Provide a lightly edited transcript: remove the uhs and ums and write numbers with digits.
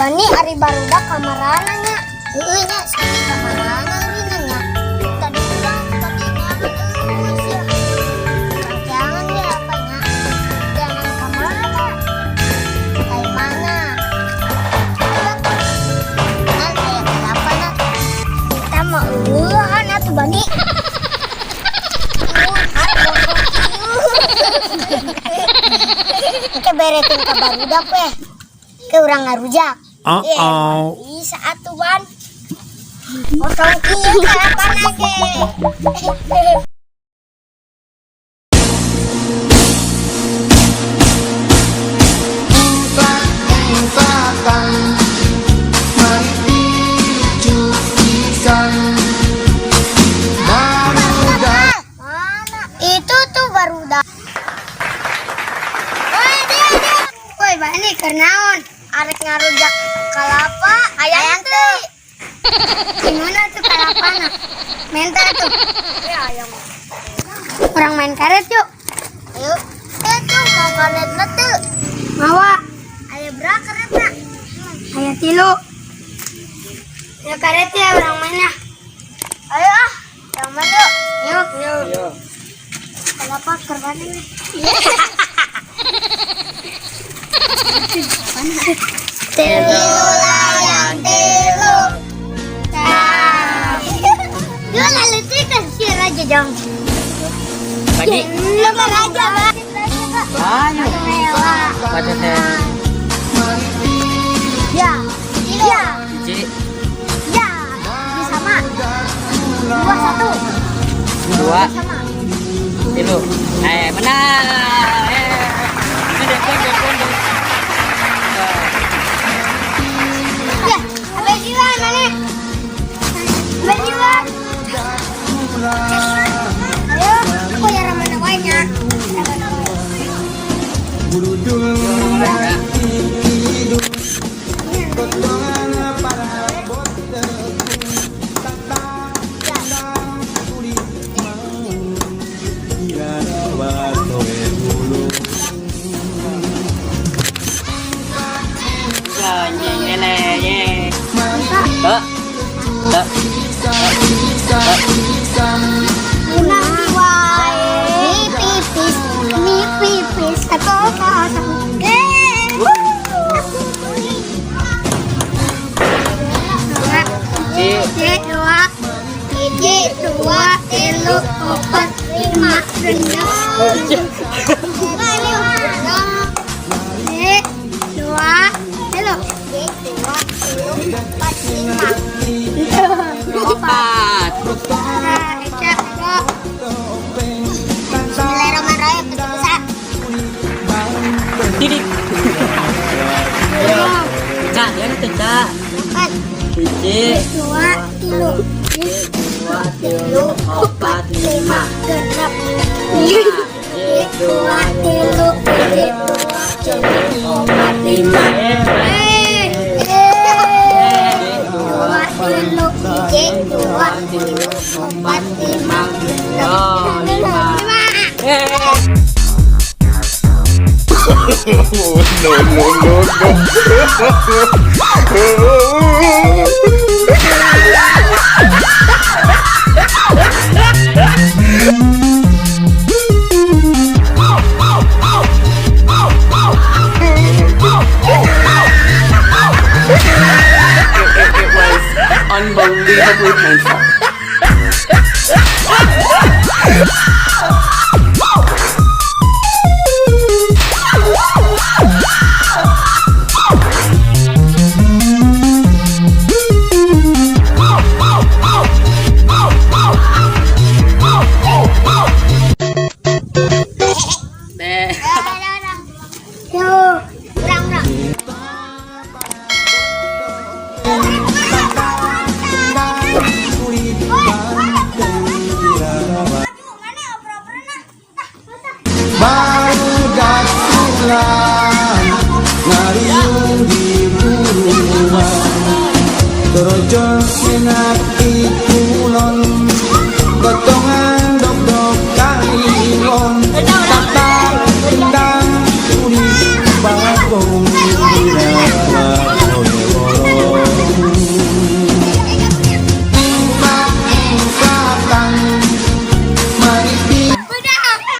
Bani ari barudak kamarana nya. Heueuh nya sini kamarana rina nya. Tadi bilang tadi nyaman sih. Jangan ya apa nya. Jangan kamarana. Kayak mana? Nanti kenapa nak? Kita mau atuh Bani. Keberetin ke barudak weh. Ke urang ngarujak. Bisa atuh Ban. Potong kieu karapan age. Itu tuh barudak. Woi Bani kernaon? Arek ngarujak kalapa ayam tuh. Gimana tuh kalapana? Mentar tuh. Ya ayam. Orang main karet yuk. Ayo. Tuh mau karet tuh. Mawa. Ayo bra karetna. Ayo tilu. Ya karet ya orang mainnya. Ayo ah. Yang main yuk. Yuk. Yuk. Kalapa kerban ini. Tilu layang tilu. Yuk lalu kasih raja dong. Tadi Nomor raja Pak. banyak. Baca teh. Ya. Ya. Cici. Ya. Ini sama. 2-1. 2. Sama. Tilu. Menang. Konde. Ya. Abang Iwan mana? Abang Iwan. Ayo, aku ya ramana wanya. Mie pipis atau kosong. Dua, tilu, opat, lima, rendah. Dua, tilu. 4. Bismillahirrahmanirrahim. Besar. Tidik. Cak, ya itu cak. Cici. 2, tilu, 4, 5, 6, 2, tilu, 4, 5. Unbelievably painful. Ngariung di buruan Terojol sinar